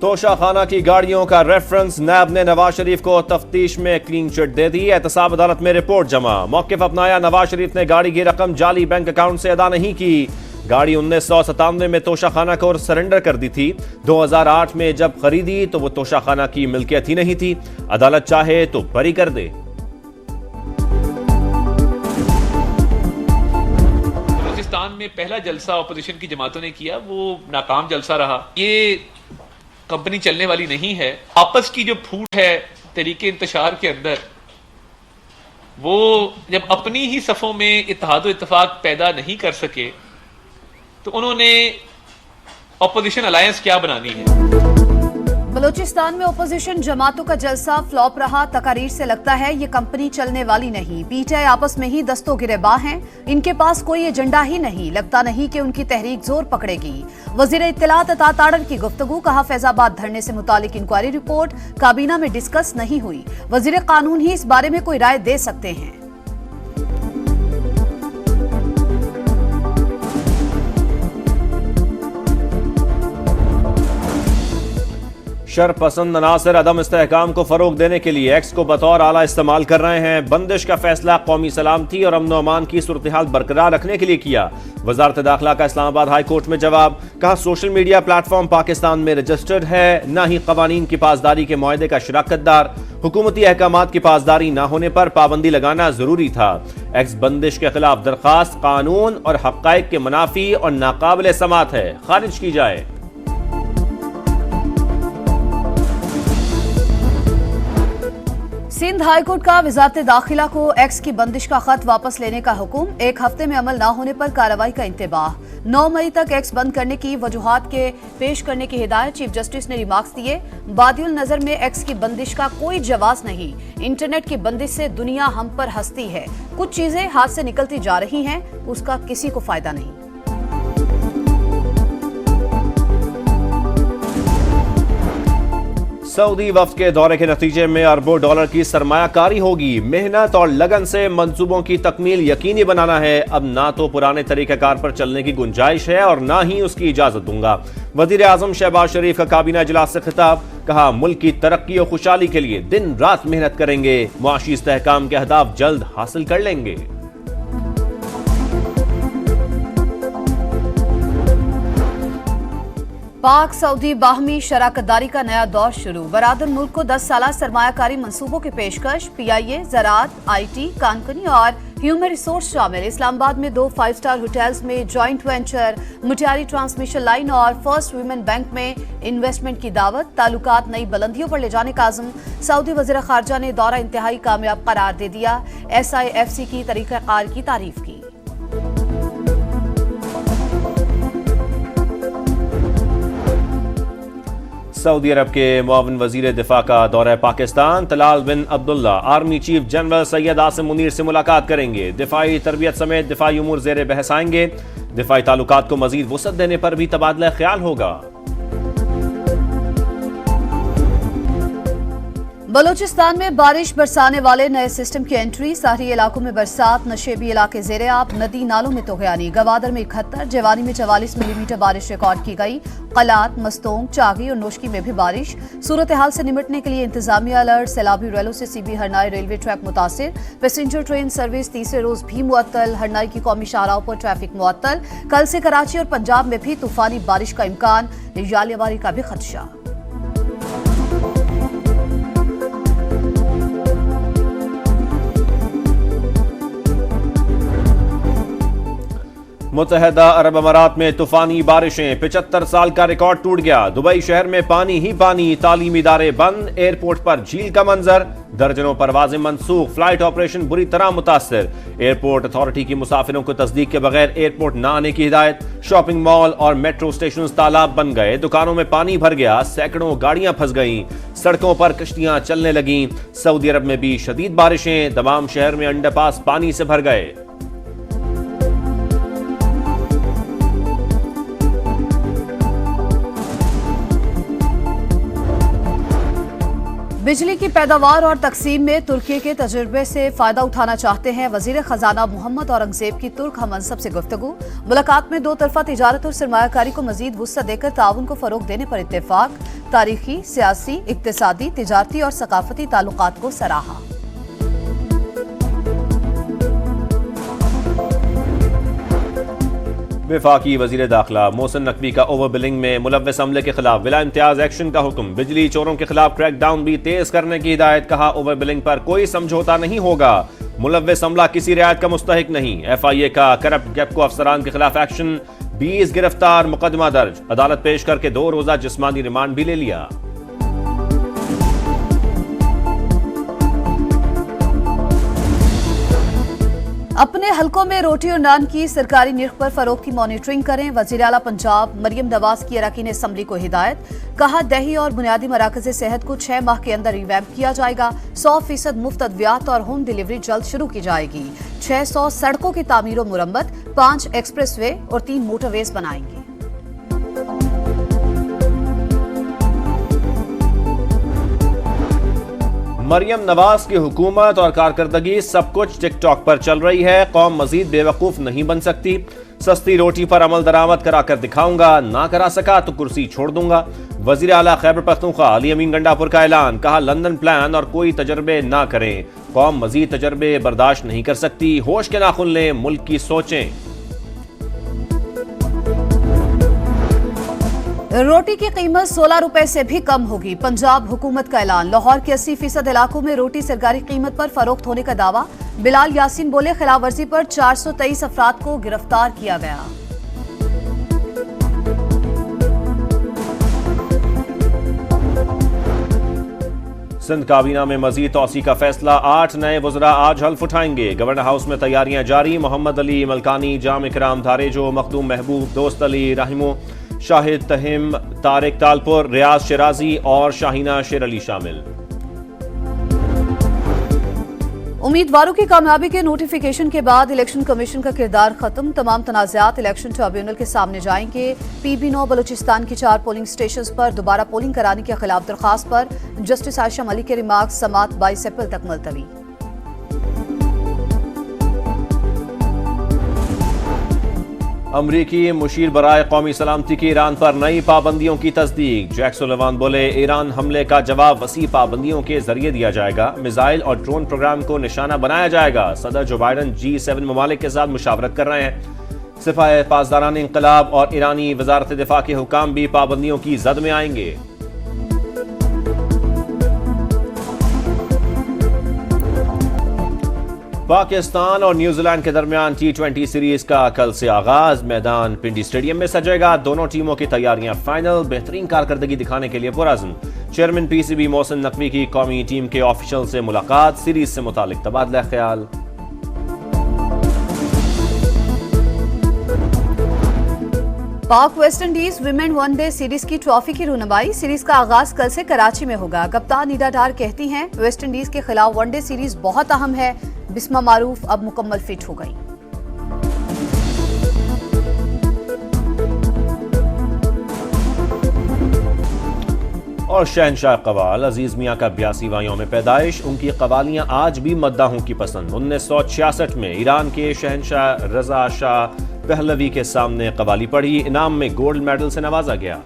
तोशाखाना की गाड़ियों का रेफरेंस, नैब ने नवाज शरीफ को तफ्तीश में क्लीन चिट दे दी। एहतसाब अदालत में रिपोर्ट जमा, मौक़िफ़ अपनाया, नवाज शरीफ ने गाड़ी की रकम जाली बैंक अकाउंट से अदा नहीं की। गाड़ी 1997 में तोशाखाना को सरेंडर कर दी थी। 2008 में जब खरीदी तो वो तोशाखाना की मिल्कियत ही नहीं थी। अदालत चाहे तो बरी कर दे। बलूचिस्तान में पहला जलसा अपोजिशन की जमातों ने किया, वो नाकाम जलसा रहा। ये कंपनी चलने वाली नहीं है। आपस की जो फूट है तरीके इंतशार के अंदर, वो जब अपनी ही सफ़ों में इत्तेहाद और इत्तेफाक पैदा नहीं कर सके तो उन्होंने अपोजिशन अलायंस क्या बनानी है। बलूचिस्तान में ओपोजिशन जमातों का जलसा फ्लॉप रहा। तकारीर से लगता है ये कंपनी चलने वाली नहीं। पीटीआई आपस में ही दस्तो गिरेबां हैं, इनके पास कोई एजेंडा ही नहीं। लगता नहीं कि उनकी तहरीक जोर पकड़ेगी। वजीर इत्तलात अता ताड़र की गुफ्तगू, कहा फैजाबाद धरने से मुतालिक इंक्वायरी रिपोर्ट काबीना में डिस्कस नहीं हुई। वजीर कानून ही इस बारे में कोई राय दे सकते हैं। शरपसंद अनासर अदम इस्तेहकाम को फरोग देने के लिए एक्स को बतौर आला इस्तेमाल कर रहे हैं। बंदिश का फैसला कौमी सलामती और अमन अमान की सूरत हाल बरकरार रखने के लिए किया। वजारत दाखिला का इस्लामाबाद हाई कोर्ट में जवाब, कहा सोशल मीडिया प्लेटफॉर्म पाकिस्तान में रजिस्टर्ड है, न ही कवानीन की पासदारी के मुआहदे का शराकतदार। हुकूमती अहकामात की पासदारी न होने पर पाबंदी लगाना जरूरी था। एक्स बंदिश के खिलाफ दरखास्त कानून और हक़ाइक़ के मुनाफी और नाकाबिल समात है, खारिज की जाए। सिंध हाईकोर्ट का वजारत दाखिला को एक्स की बंदिश का खत वापस लेने का हुक्म, 1 हफ्ते में अमल न होने पर कार्रवाई का इंतबाह। 9 मई तक एक्स बंद करने की वजूहात के पेश करने की हिदायत चीफ जस्टिस ने रिमार्क्स दिए। बादियुल नजर में एक्स की बंदिश का कोई जवाज नहीं। इंटरनेट की बंदिश से दुनिया हम पर हंसती है। कुछ चीजें हाथ से निकलती जा रही हैं, उसका किसी को फायदा नहीं। सऊदी वफ्द के दौरे के नतीजे में अरबों डॉलर की सरमायाकारी होगी। मेहनत और लगन से मंसूबों की तकमील यकीनी बनाना है। अब ना तो पुराने तरीक़ाकार पर चलने की गुंजाइश है और ना ही उसकी इजाजत दूंगा। वजीर आजम शहबाज शरीफ का काबीना इजलास से खिताब, कहा मुल्क की तरक्की और खुशहाली के लिए दिन रात मेहनत करेंगे। मुआशी इस्तेहकाम के अहदाफ जल्द हासिल कर लेंगे। पाक सऊदी बाहमी शराकतदारी का नया दौर शुरू। बरादर मुल्क को 10 साला सरमायाकारी मंसूबों की पेशकश। पीआईए, ज़राअत, आईटी, कानकुनी और ह्यूमन रिसोर्स शामिल। इस्लामाबाद में 2 5 स्टार होटल्स में जॉइंट वेंचर, मुटियारी ट्रांसमिशन लाइन और फर्स्ट वुमेन बैंक में इन्वेस्टमेंट की दावत। ताल्लुकात नई बुलंदियों पर ले जाने का आज़म। सऊदी वज़ीर ख़ारजा ने दौरा इंतहाई कामयाब करार दे दिया। SIFC की तरीक़ाकार की तारीफ की। सऊदी अरब के मुआविन वजीर दिफा का दौरा Pakistan. Talal bin Abdullah army chief general Syed Asim Munir से मुलाकात करेंगे। दिफाई तरबियत समेत दिफाई उमूर ज़ेर बहस आएंगे। दिफाई ताल्लुकात को मजीद वुसअत देने पर भी तबादला ख्याल होगा। बलूचिस्तान में बारिश बरसाने वाले नए सिस्टम की एंट्री। शहरी इलाकों में बरसात, नशेबी इलाके ज़ेरे आब। नदी नालों में तोगयानी। गवादर में 71, जवानी में 44 मिलीमीटर बारिश रिकॉर्ड की गई। कलात, मस्तोंग, चागी और नोशकी में भी बारिश। सूरत हाल से निपटने के लिए इंतजामिया अलर्ट। सैलाबी रेलों से सीबी हरनाई रेलवे ट्रैक मुतासिर। पैसेंजर ट्रेन सर्विस तीसरे रोज भी मुअत्तल। हरनाई की कौमी शाहराहों पर ट्रैफिक मुअत्तल। कल से कराची और पंजाब में भी तूफानी बारिश का इम्कान। जालियाबारी का भी खदशा। मुत्तहदा अरब अमारात में तूफानी बारिशें। 75 साल का रिकॉर्ड टूट गया। दुबई शहर में पानी ही पानी। तालीमी इदारे बंद। एयरपोर्ट पर झील का मंजर। दर्जनों परवाजें मनसूख। फ्लाइट ऑपरेशन बुरी तरह मुतासर। एयरपोर्ट अथॉरिटी की मुसाफिरों को तस्दीक के बगैर एयरपोर्ट न आने की हिदायत। शॉपिंग मॉल और मेट्रो स्टेशन तालाब बन गए। दुकानों में पानी भर गया। सैकड़ों गाड़ियां फंस गईं। सड़कों पर कश्तियां चलने लगीं। सऊदी अरब में भी शदीद बारिशें। दमाम शहर में अंडरपास पानी से भर गए। बिजली की पैदावार और तकसीम में तुर्की के तजुर्बे से फायदा उठाना चाहते हैं वजीर खजाना मोहम्मद औरंगजेब की तुर्क हममंसब से गुफ्तगू। मुलाकात में दो तरफा तिजारत और सरमायाकारी को मजीद वुसअत देकर ताउन को फरोग देने पर इत्तेफाक। तारीखी, सियासी, इक्तिसादी, तिजारती और सकाफती ताल्लुकात को सराहा। वफाकी वजीर दाखिला मोहसिन नकवी का ओवर बिलिंग में मुलव्वस अमले के खिलाफ बिला इम्तियाज एक्शन का हुक्म। बिजली चोरों के खिलाफ क्रैकडाउन भी तेज करने की हिदायत। कहा, ओवर बिलिंग पर कोई समझौता नहीं होगा। मुलव्वस अमला किसी रियायत का मुस्तहिक नहीं। FIA का करप्ट गेपको अफसरान के खिलाफ एक्शन। 20 गिरफ्तार, मुकदमा दर्ज। अदालत पेश करके 2 रोजा जिस्मानी रिमांड भी ले लिया। अपने हलकों में रोटी और नान की सरकारी निर्ख पर फरोख्त की मॉनिटरिंग करें। वजीर आला पंजाब मरियम नवाज की अरकान असम्बली को हिदायत। कहा, दही और बुनियादी मराकज़ सेहत को 6 माह के अंदर रिवैम्प किया जाएगा। 100% मुफ्त अद्वियात और होम डिलीवरी जल्द शुरू की जाएगी। 600 सड़कों की तामीर और मुरम्मत, 5 एक्सप्रेस वे और 3 मोटरवेज बनाएंगे। मरियम नवाज की हुकूमत और कारकर्दगी सब कुछ टिकटॉक पर चल रही है। कौम मजीद बेवकूफ नहीं बन सकती। सस्ती रोटी पर अमल दरामद कराकर दिखाऊंगा, ना करा सका तो कुर्सी छोड़ दूंगा। वजीर आला खैबर पख्तूनख्वा अली अमीन गंडापुर का ऐलान। कहा, लंदन प्लान और कोई तजर्बे ना करें। कौम मजीद तजर्बे बर्दाश्त नहीं कर सकती। होश के नाखुन लें, मुल्क की सोचें। रोटी की कीमत 16 रुपए से भी कम होगी। पंजाब हुकूमत का ऐलान। लाहौर के 80% इलाकों में रोटी सरकारी कीमत पर फरोख्त होने का दावा। बिलाल यासीन बोले, खिलाफ वर्जी पर 423 अफराद को गिरफ्तार किया गया। सिंध काबीना में मजीद तौसी का फैसला। 8 नए वज़रा आज हल्फ उठाएंगे। गवर्नर हाउस में तैयारियां जारी। मोहम्मद अली मलकानी, जाम इकराम धारेजो, मखदूम महबूब, दोस्त अली राहिमो, शाहिद तहिम, तारिक तालपुर, रियाज शिराजी और शाहीना शेर अली शामिल। उम्मीदवारों की कामयाबी के नोटिफिकेशन के बाद इलेक्शन कमीशन का किरदार खत्म। तमाम तनाज़ात इलेक्शन ट्रिब्यूनल के सामने जाएंगे। PB9 बलूचिस्तान की 4 पोलिंग स्टेशन पर दोबारा पोलिंग कराने के खिलाफ दरखास्त पर जस्टिस आयशा मलिक के रिमार्क समात 22 अप्रैल तक मुलतवी। अमरीकी मुशीर बराए कौमी सलामती की ईरान पर नई पाबंदियों की तस्दीक। जैक सुलेवान बोले, ईरान हमले का जवाब वसी पाबंदियों के जरिए दिया जाएगा। मिसाइल और ड्रोन प्रोग्राम को निशाना बनाया जाएगा। सदर जो बाइडन G7 ममालिक के साथ मुशावरत कर रहे हैं। सिपाही पासदारान इंकलाब और ईरानी वजारत दिफा के हुकाम भी पाबंदियों की जद में आएंगे। पाकिस्तान और न्यूजीलैंड के दरमियान T20 सीरीज का कल से आगाज। मैदान पिंडी स्टेडियम में सजेगा। दोनों टीमों की तैयारियां फाइनल। बेहतरीन कारकर्दगी दिखाने के लिए पुरअज़्म। चेयरमैन PCB मोहसिन नकवी की कौमी टीम के ऑफिशियल से मुलाकात। सीरीज से मुतालिक तबादला ख्याल। पाक West Indies women one day series की ट्रॉफी की रुनमाई। सीरीज का आगाज कल से कराची में होगा। कप्तान नीदा डार कहती हैं, वेस्ट इंडीज के खिलाफ वनडे सीरीज बहुत अहम है। बिस्मा मारूफ अब मुकम्मल फिट हो गई। और शहनशाह कवाल अजीज मियाँ का 82वां यौम पैदाइश। उनकी कवालियाँ आज भी मद्दाहों की पसंद। 1966 में ईरान के शहनशाह रजा शाह पहलवी के सामने कवाली पढ़ी। इनाम में गोल्ड मेडल से नवाजा गया।